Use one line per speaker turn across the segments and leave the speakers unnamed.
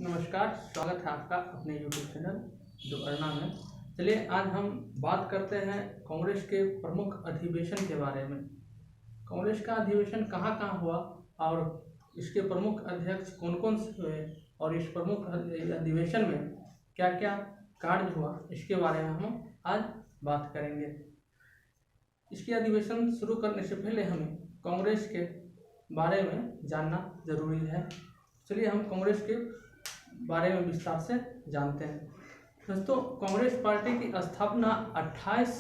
नमस्कार, स्वागत है आपका अपने YouTube चैनल जो अरना में। चलिए आज हम बात करते हैं कांग्रेस के प्रमुख अधिवेशन के बारे में। कांग्रेस का अधिवेशन कहाँ कहाँ हुआ और इसके प्रमुख अध्यक्ष कौन कौन से हुए और इस प्रमुख अधिवेशन में क्या क्या कार्य हुआ, इसके बारे में हम आज बात करेंगे। इसके अधिवेशन शुरू करने से पहले हमें कांग्रेस के बारे में जानना जरूरी है। चलिए हम कांग्रेस के बारे में विस्तार से जानते हैं। दोस्तों, कांग्रेस पार्टी की स्थापना 28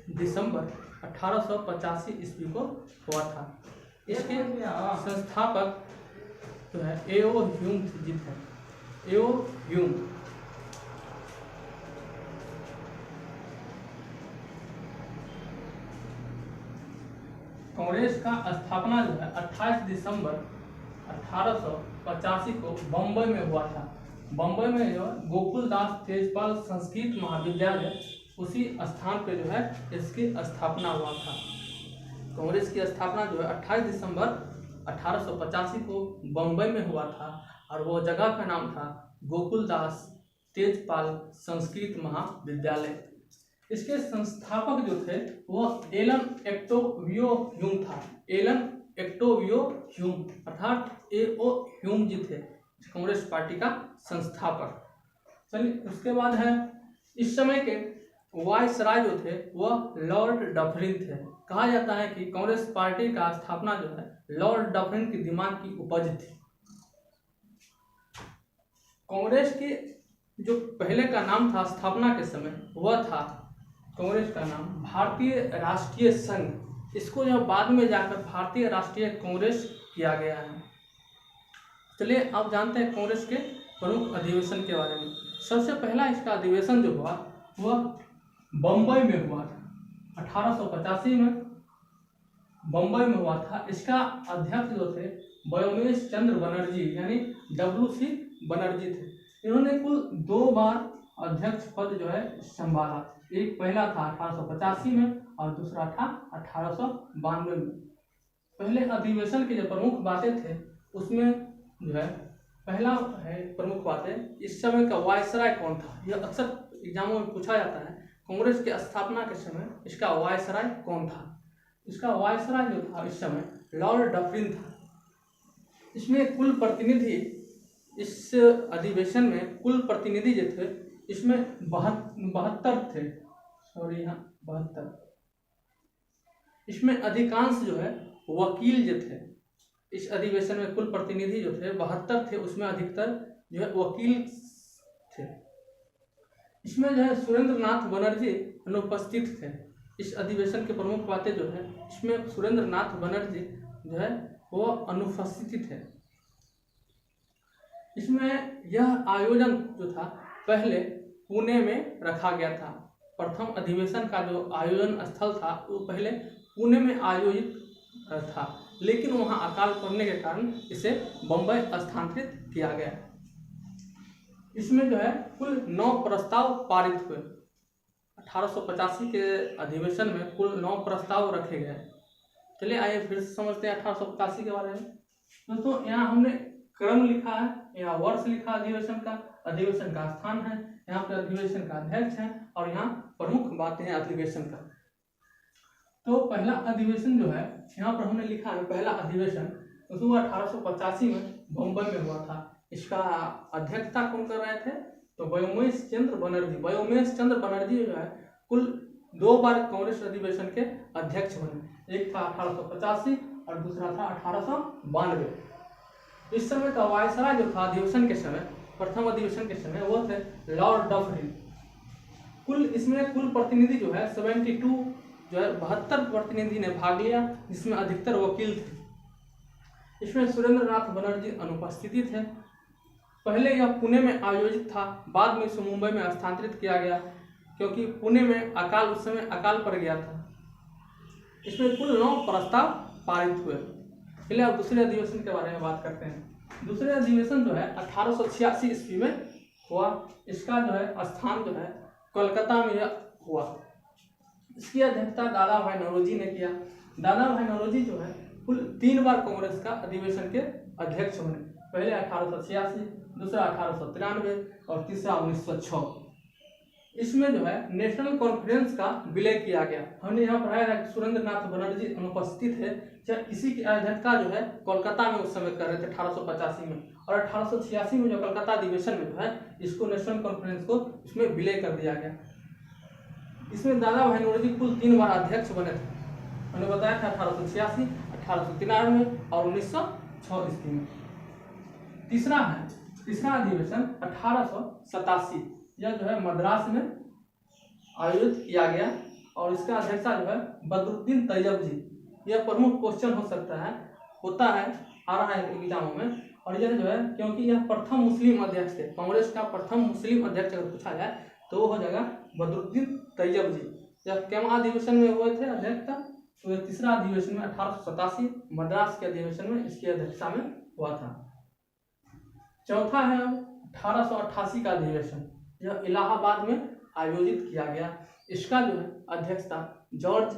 दिसंबर 1885 ईस्वी को हुआ था। इसके संस्थापक जो है एओ ह्यूम जी थे। एओ ह्यूम कांग्रेस का स्थापना जो है 28 दिसंबर 1885 को बम्बई में हुआ था। बम्बई में जो है गोकुल दास तेजपाल संस्कृत महाविद्यालय, उसी स्थान पे जो है इसकी स्थापना हुआ था। कांग्रेस की स्थापना जो है 28 दिसंबर 1885 को बम्बई में हुआ था और वो जगह का नाम था गोकुल दास तेजपाल संस्कृत महाविद्यालय। इसके संस्थापक जो थे वो एलन एक्टोवियो ह्यूम था। एलन एक्टोवियो ह्यूम अर्थात एओ ह्यूम जी थे कांग्रेस पार्टी का संस्थापक। चलिए उसके बाद है इस समय के वायसराय जो थे वह लॉर्ड डफरिन थे। कहा जाता है कि कांग्रेस पार्टी का स्थापना जो है लॉर्ड डफरिन के दिमाग की उपज थी। कांग्रेस की जो पहले का नाम था स्थापना के समय वह था, कांग्रेस का नाम भारतीय राष्ट्रीय संघ। इसको जो बाद में जाकर भारतीय राष्ट्रीय कांग्रेस किया गया है। चलिए अब जानते हैं कांग्रेस के प्रमुख अधिवेशन के बारे में। सबसे पहला इसका अधिवेशन जो हुआ वह बम्बई में हुआ था। 1885 में बम्बई में हुआ था। इसका अध्यक्ष जो थे व्योमेश चंद्र बनर्जी यानी WC बनर्जी थे। इन्होंने कुल 2 बार अध्यक्ष पद जो है संभाला। एक पहला था 1885 में और दूसरा था 1892 में। पहले अधिवेशन की जो प्रमुख बातें थे उसमें जो है पहला है प्रमुख बातें, इस समय का वायसराय कौन था। यह अक्सर एग्जामों में पूछा जाता है। कांग्रेस की स्थापना के समय इसका वायसराय कौन था। इसका वायसराय जो था इस समय लॉर्ड डफरिन था। इसमें कुल प्रतिनिधि, इस अधिवेशन में कुल प्रतिनिधि जो थे इसमें 72 थे। सॉरी, यहाँ 72। इसमें अधिकांश जो है वकील जो थे। इस अधिवेशन में कुल प्रतिनिधि जो थे 72 थे, उसमें अधिकतर जो है वकील थे। इसमें जो है सुरेंद्र नाथ बनर्जी अनुपस्थित थे। इस अधिवेशन के प्रमुख बातें जो है इसमें सुरेंद्र नाथ बनर्जी जो है वो अनुपस्थित थे। इसमें यह आयोजन जो था पहले पुणे में रखा गया था। प्रथम अधिवेशन का जो आयोजन स्थल था वो पहले पुणे में आयोजित था, लेकिन वहां अकाल पड़ने के कारण इसे बम्बई स्थानांतरित किया गया। इसमें जो है कुल 9 प्रस्ताव पारित हुए। 1885 के अधिवेशन में कुल 9 प्रस्ताव रखे गए। चलिए आइए फिर से समझते हैं 1885 के बारे में। दोस्तों, यहाँ हमने क्रम लिखा है, यहाँ वर्ष लिखा अधिवेशन का स्थान है, यहाँ पर अधिवेशन का अध्यक्ष है और यहाँ प्रमुख बातें हैं अधिवेशन का। तो पहला अधिवेशन जो है यहाँ पर हमने लिखा है, पहला अधिवेशन तो 1885 में बम्बई में हुआ था। इसका अध्यक्षता कौन कर रहे थे तो व्योमेश चंद्र बनर्जी। व्योमेश चंद्र बनर्जी जो है कुल 2 बार कांग्रेस अधिवेशन के अध्यक्ष बने। एक था 1885 और दूसरा था 1892। इस समय का वायसराय जो था अधिवेशन के समय, प्रथम अधिवेशन के समय, वो थे लॉर्ड डफरिन। इसमें कुल प्रतिनिधि जो है 72 जो है 72 प्रतिनिधि ने भाग लिया, जिसमें अधिकतर वकील थे। इसमें सुरेंद्र नाथ बनर्जी अनुपस्थिति थे। पहले यह पुणे में आयोजित था, बाद में इसे मुंबई में स्थानांतरित किया गया क्योंकि पुणे में उस समय अकाल पड़ गया था। इसमें कुल 9 प्रस्ताव पारित हुए। चलिए अब दूसरे अधिवेशन के बारे में बात करते हैं। दूसरे अधिवेशन जो है 1886 ईस्वी में हुआ। इसका जो है स्थान जो है कोलकाता में हुआ। इसकी अध्यक्षता दादा भाई नौरोजी ने किया। दादा भाई नौरोजी जो है कुल 3 बार कांग्रेस का अधिवेशन के अध्यक्ष बने। पहले 1886, दूसरा 1893 और तीसरा 1906। इसमें जो है नेशनल कॉन्फ्रेंस का विलय किया गया। हमने यहाँ पढ़ाया था कि सुरेंद्र नाथ बनर्जी अनुपस्थित है, जब इसी की अध्यक्षता जो है कोलकाता में उस समय कर रहे थे 1885 में, और 1886 में जो कोलकाता अधिवेशन में जो है इसको नेशनल कॉन्फ्रेंस को इसमें विलय कर दिया गया। इसमें दादा भाई नौरोजी कुल 3 बार अध्यक्ष बने थे। हमने बताया था 1886, 1893 और 1906 ईस्वी में। तीसरा अधिवेशन 1887, यह जो है मद्रास में आयोजित किया गया और इसका अध्यक्षता जो है बदरुद्दीन तैयब जी। यह प्रमुख क्वेश्चन हो सकता है, होता है, आ रहा है एग्जामों में। और यह जो है क्योंकि यह प्रथम मुस्लिम अध्यक्ष थे, कांग्रेस का प्रथम मुस्लिम अध्यक्ष अगर पूछा जाए तो वो हो जाएगा बदरुद्दीन तैयब जी। यह केवल अधिवेशन में हुए थे अध्यक्षता, तो यह तीसरा अधिवेशन में 1887 मद्रास के अधिवेशन में इसकी अध्यक्षता में हुआ था। चौथा है 1888 का अधिवेशन, यह इलाहाबाद में आयोजित किया गया। इसका जो है अध्यक्षता जॉर्ज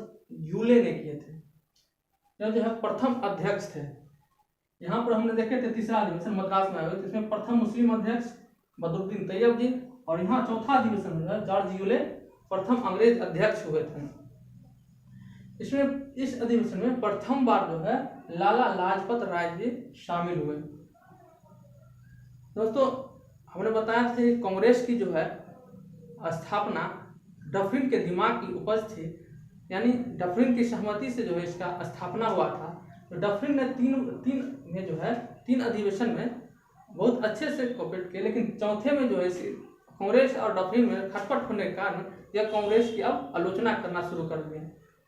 यूले ने किए थे। यह जो है प्रथम अध्यक्ष थे। यहाँ पर हमने देखे थे तीसरा अधिवेशन मद्रास में आयोजित, इसमें प्रथम मुस्लिम अध्यक्ष बदरुद्दीन तैयब जी, और यहाँ चौथा अधिवेशन जो है जॉर्ज यूले प्रथम अंग्रेज अध्यक्ष हुए थे। इसमें इस अधिवेशन में प्रथम बार जो है लाला लाजपत राय जी शामिल हुए। दोस्तों हमने बताया था कि कांग्रेस की जो है स्थापना डफरिन के दिमाग की उपज थी, यानी डफरिन की सहमति से जो है इसका स्थापना हुआ था। तो डफरिन ने तीन अधिवेशन में बहुत अच्छे से कोऑपरेट किए, लेकिन चौथे में जो है कांग्रेस और डफरिन में खटपट होने के कारण यह कांग्रेस की अब आलोचना करना शुरू कर दिए।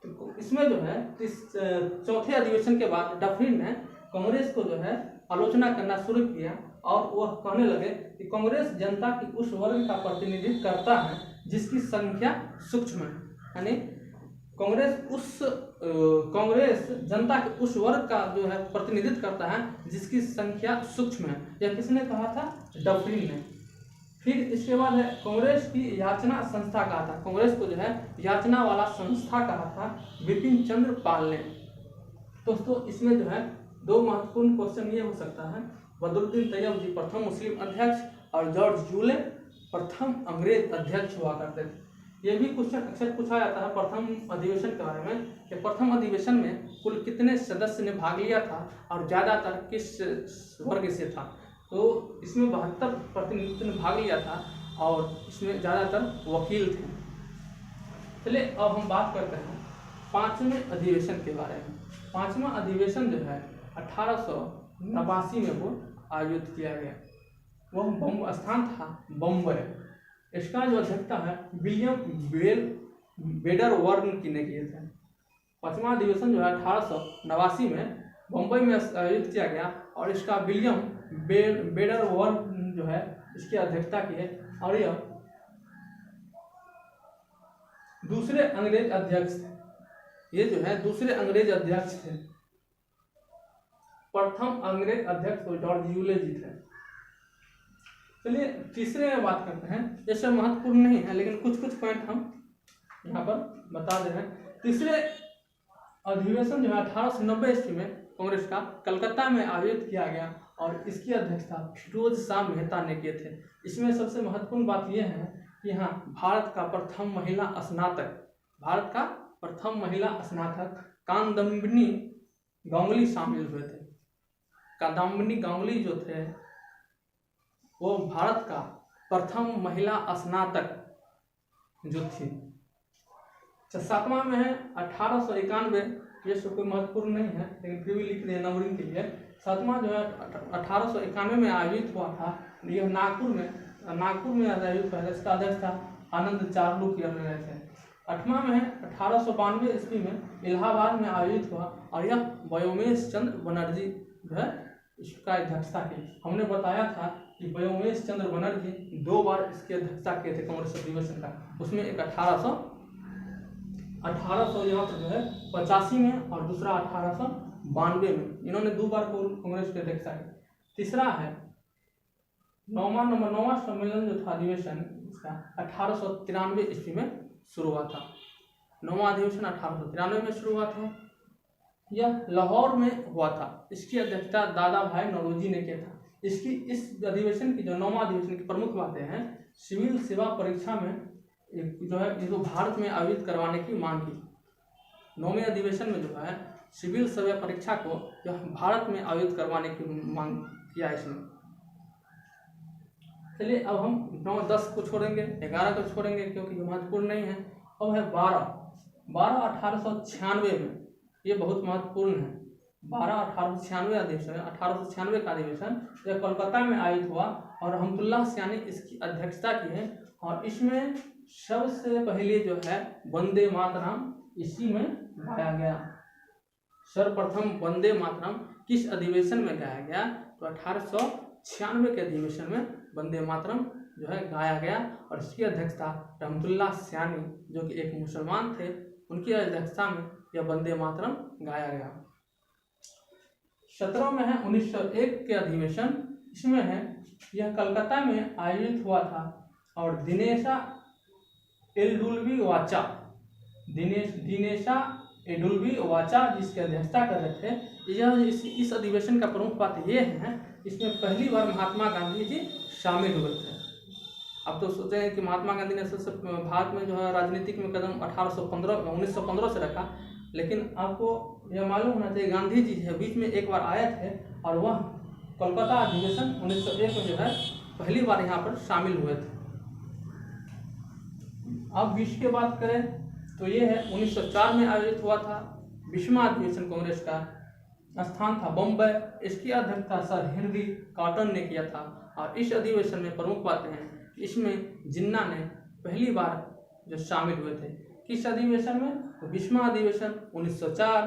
तो इसमें जो है इस चौथे अधिवेशन के बाद डफरिन ने कांग्रेस को जो है आलोचना करना शुरू किया और वह कहने लगे कि कांग्रेस जनता की उस वर्ग का प्रतिनिधित्व करता है जिसकी संख्या सूक्ष्म है, यानी कांग्रेस जनता के उस वर्ग का जो है प्रतिनिधित्व करता है जिसकी संख्या सूक्ष्म है। यह किसने कहा था? डफरिन ने। फिर इसके बाद है कांग्रेस की याचना संस्था कहा था, कांग्रेस को जो है याचना वाला संस्था कहा था बिपिन चंद्र पाल ने। दोस्तों इसमें जो है 2 महत्वपूर्ण क्वेश्चन ये हो सकता है, बदरुद्दीन तैयब जी प्रथम मुस्लिम अध्यक्ष और जॉर्ज यूले प्रथम अंग्रेज अध्यक्ष हुआ करते थे। ये भी क्वेश्चन अक्सर पूछा जाता है प्रथम अधिवेशन के बारे में कि प्रथम अधिवेशन में कुल कितने सदस्य ने भाग लिया था और ज़्यादातर किस वर्ग से था। तो इसमें 72 प्रतिनिधित्व ने भाग लिया था और इसमें ज़्यादातर वकील थे। चलिए अब हम बात करते हैं 5वें अधिवेशन के बारे में। 5वां अधिवेशन जो है 1889 में वो आयोजित किया गया। वह स्थान था बम्बई। इसका जो अध्यक्षता है विलियम बेडरवर्न की ने किए थे। 5वां अधिवेशन जो है 1889 में बम्बई में आयोजित किया गया और इसका विलियम बेडरवर्न जो है इसकी अध्यक्षता की है और यह दूसरे अंग्रेज अध्यक्ष थे। ये जो है दूसरे अंग्रेज अध्यक्ष थे। प्रथम अंग्रेज अध्यक्ष तो जॉर्ज यूले जी थे। चलिए तीसरे में बात करते हैं। ये सब महत्वपूर्ण नहीं है लेकिन कुछ पॉइंट हम यहाँ पर बता दे रहे हैं। तीसरे अधिवेशन जो है 1890 ईस्वी में कांग्रेस का कलकत्ता में आयोजित किया गया और इसकी अध्यक्षता फिरोज शाह मेहता ने किए थे। इसमें सबसे महत्वपूर्ण बात यह है कि यहाँ भारत का प्रथम महिला स्नातक कादम्बिनी गांगुली शामिल हुए थे। कादम्बिनी गांगुली जो थे वो भारत का प्रथम महिला स्नातक जो थी। 7वां में है 1891। ये सब कोई महत्वपूर्ण नहीं है लेकिन फिर भी लिख दिए नंबरिंग के लिए। 7वां जो है 1891 में आयोजित हुआ था। यह नागपुर में आयोजित हुआ। इसका अध्यक्ष था आनंद चार्लू किए गए थे। 8वां में है 1892 ईस्वी में इलाहाबाद में आयोजित हुआ और यह व्योमेश चंद्र बनर्जी जो है इसका अध्यक्षता की। हमने बताया था कि व्योमेश चंद्र बनर्जी 2 बार इसकी अध्यक्षता किए थे कांग्रेस अधिवेशन का। उसमें एक 1800 यहाँ पर जो है 85 में और दूसरा 1892 में। इन्होंने 2 बार कांग्रेस की अध्यक्षता की। तीसरा है 9वां सम्मेलन जो था अधिवेशन इसका 1893 ईस्वी में शुरू हुआ था। 9वां अधिवेशन 1893 में शुरू हुआ था। यह लाहौर में हुआ था। इसकी अध्यक्षता दादा भाई नौरोजी ने किया था। इसकी इस अधिवेशन की जो 9वां अधिवेशन की प्रमुख बातें हैं, सिविल सेवा परीक्षा में जो है इसको भारत में आयोजित करवाने की मांग की। 9वें अधिवेशन में जो है सिविल सेवा परीक्षा को जो भारत में आयोजित करवाने की मांग किया इसमें। चलिए अब हम 9, 10 को छोड़ेंगे, 11 को छोड़ेंगे क्योंकि ये महत्वपूर्ण नहीं है। अब है 12 1896 में, ये बहुत महत्वपूर्ण है। 1896 अधिवेशन, 1896 का अधिवेशन यह कोलकाता में आयोजित हुआ और रहमतुल्लाह सयानी इसकी अध्यक्षता की है। और इसमें सबसे पहले जो है वंदे मातरम इसी में गाया गया। सर्वप्रथम वंदे मातरम किस अधिवेशन में गाया गया? तो 1896 के अधिवेशन में वंदे मातरम जो है गाया गया और इसकी अध्यक्षता रहमतुल्लाह सयानी जो कि एक मुसलमान थे, उनकी अध्यक्षता में यह वंदे मातरम गाया गया। 17 में है 1901 के अधिवेशन, इसमें है यह कलकत्ता में आयोजित हुआ था और दिनेशा एडुल्बी वाचा जिसकी अध्यक्षता कर रहे थे। यह इस अधिवेशन का प्रमुख बात यह है, इसमें पहली बार महात्मा गांधी जी शामिल हुए थे। अब तो सोचते हैं कि महात्मा गांधी ने सबसे भारत में जो है राजनीतिक में कदम 1915 से रखा, लेकिन आपको यह मालूम होना चाहिए गांधी जी है बीच में एक बार आए थे और वह कोलकाता अधिवेशन 1901 में जो है पहली बार यहाँ पर शामिल हुए थे। अब 20 की बात करें तो ये है 1904 में आयोजित हुआ था। 20वां अधिवेशन कांग्रेस का स्थान था बम्बई, इसकी अध्यक्षता सर हेनरी कॉटन ने किया था। और इस अधिवेशन में प्रमुख बातें हैं, इसमें जिन्ना ने पहली बार जो शामिल हुए थे। किस अधिवेशन में? तो 20वां अधिवेशन 1904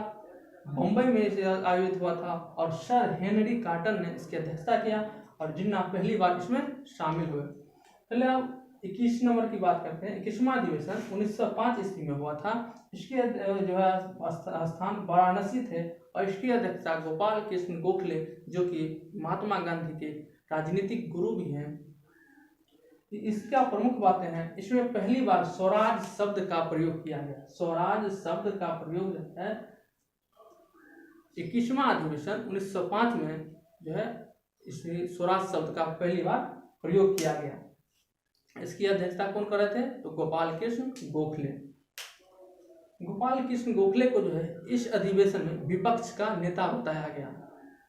बम्बई में इसे आयोजित हुआ था और सर हेनरी कॉटन ने इसकी अध्यक्षता किया और जिन्ना पहली बार इसमें शामिल हुए। पहले अब 21 नंबर की बात करते हैं। 21वां अधिवेशन 1905 ईस्वी में हुआ था। इसके जो है स्थान वाराणसी थे और इसकी अध्यक्षता गोपाल कृष्ण गोखले जो कि महात्मा गांधी के राजनीतिक गुरु भी हैं। इसका प्रमुख बातें हैं, इसमें पहली बार स्वराज शब्द का प्रयोग किया गया। स्वराज शब्द का प्रयोग जो है 21वां अधिवेशन 1905 में जो है इसमें स्वराज शब्द का पहली बार प्रयोग किया गया। इसकी अध्यक्षता कौन कर रहे थे? तो गोपाल कृष्ण गोखले। गोपाल कृष्ण गोखले को जो है इस अधिवेशन में विपक्ष का नेता बताया गया।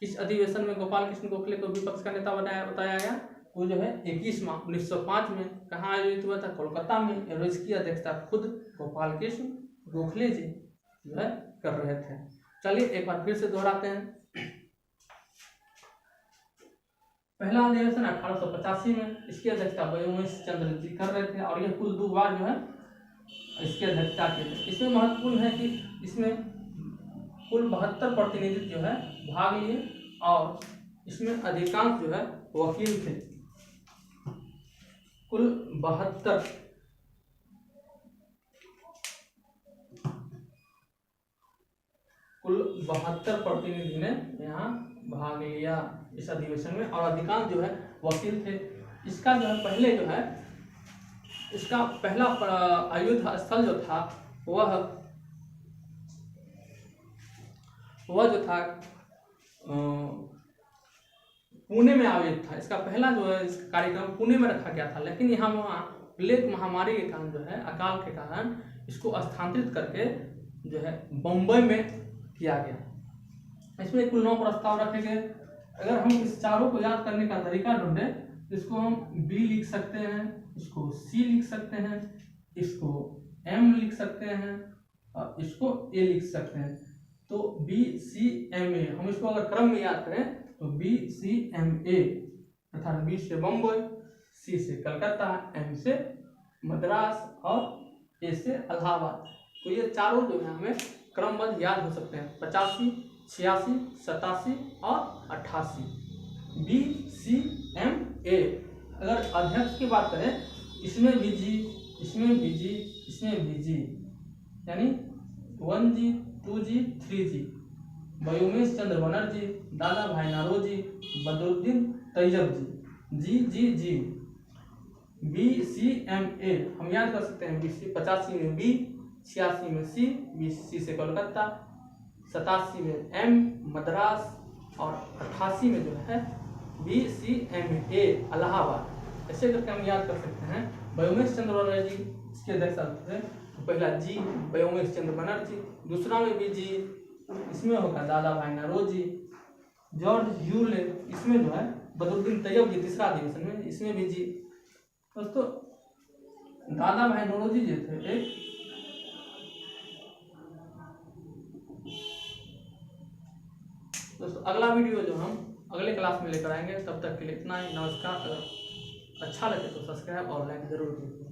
इस अधिवेशन में गोपाल कृष्ण गोखले को विपक्ष का नेता बताया गया। वो जो है 21वां 1905 में कहाँ आयोजित हुआ था? कोलकाता में। और इसकी अध्यक्षता खुद गोपाल कृष्ण गोखले जी जो है कर रहे थे। चलिए एक बार फिर से दोहराते हैं। पहला अधिवेशन 1885 में, इसकी अध्यक्षता उमेश चंद्र जी कर रहे थे और यह कुल 2 बार जो है इसकी अध्यक्षता की थी। इसमें महत्वपूर्ण है कि इसमें कुल 72 प्रतिनिधि जो है भाग लिए और इसमें अधिकांश जो है वकील थे। कुल 72 प्रतिनिधि ने यहाँ भाग लिया इस अधिवेशन में और अधिकांश जो है वकील थे। इसका जो है पहले जो है इसका पहला आयुध स्थल जो था वह जो था पुणे में आयोजित था। इसका पहला जो है इस कार्यक्रम पुणे में रखा गया था, लेकिन यहाँ वहाँ प्लेग महामारी के कारण जो है अकाल के कारण इसको स्थानांतरित करके जो है बम्बई में किया गया। इसमें कुल 9 प्रस्ताव रखे गए। अगर हम इस चारों को याद करने का तरीका ढूंढें तो इसको हम बी लिख सकते हैं, इसको सी लिख सकते हैं, इसको एम लिख सकते हैं और इसको ए लिख सकते हैं। तो बी सी एम ए, हम इसको अगर क्रम में याद करें तो बी सी एम ए अर्थात बी से बम्बई, सी से कलकत्ता, एम से मद्रास और ए से इलाहाबाद। तो ये चारों जो है हमें क्रमबद्ध याद हो सकते हैं। 85, 86, 87 और 88। B C M A. अगर अध्यक्ष की बात करें, इसमें भी जी, इसमें भी जी, इसमें भी जी, यानी 1G, 2G, 3G। Umesh Chandra Banerjee, दादा भाई नारोजी, बदरुद्दीन तैयब जी, जी जी जी। बी सी एम ए हम याद कर सकते हैं। बी सी 85 में बी, 86 में सी, सी से कोलकाता, 87 में एम मद्रास और 88 में जो है BCMA इलाहाबाद, ऐसे करके हम याद कर सकते हैं। व्योमेश चंद्र बनर्जी इसके अध्यक्ष थे। तो पहला जी व्योमेश चंद्र बनर्जी, दूसरा में भी जी, इसमें होगा दादा भाई नौरोजी। जॉर्ज यूले, इसमें जो है बदरुद्दीन तैयब जी तीसरा अधिवेशन में, इसमें भी जी। दोस्तों दादा भाई नौरोजी जी थे एक दोस्तों अगला वीडियो जो हम अगले क्लास में लेकर आएंगे, तब तक के लिए इतना ही। नमस्कार। अगर अच्छा लगे तो सब्सक्राइब और लाइक जरूर कीजिए।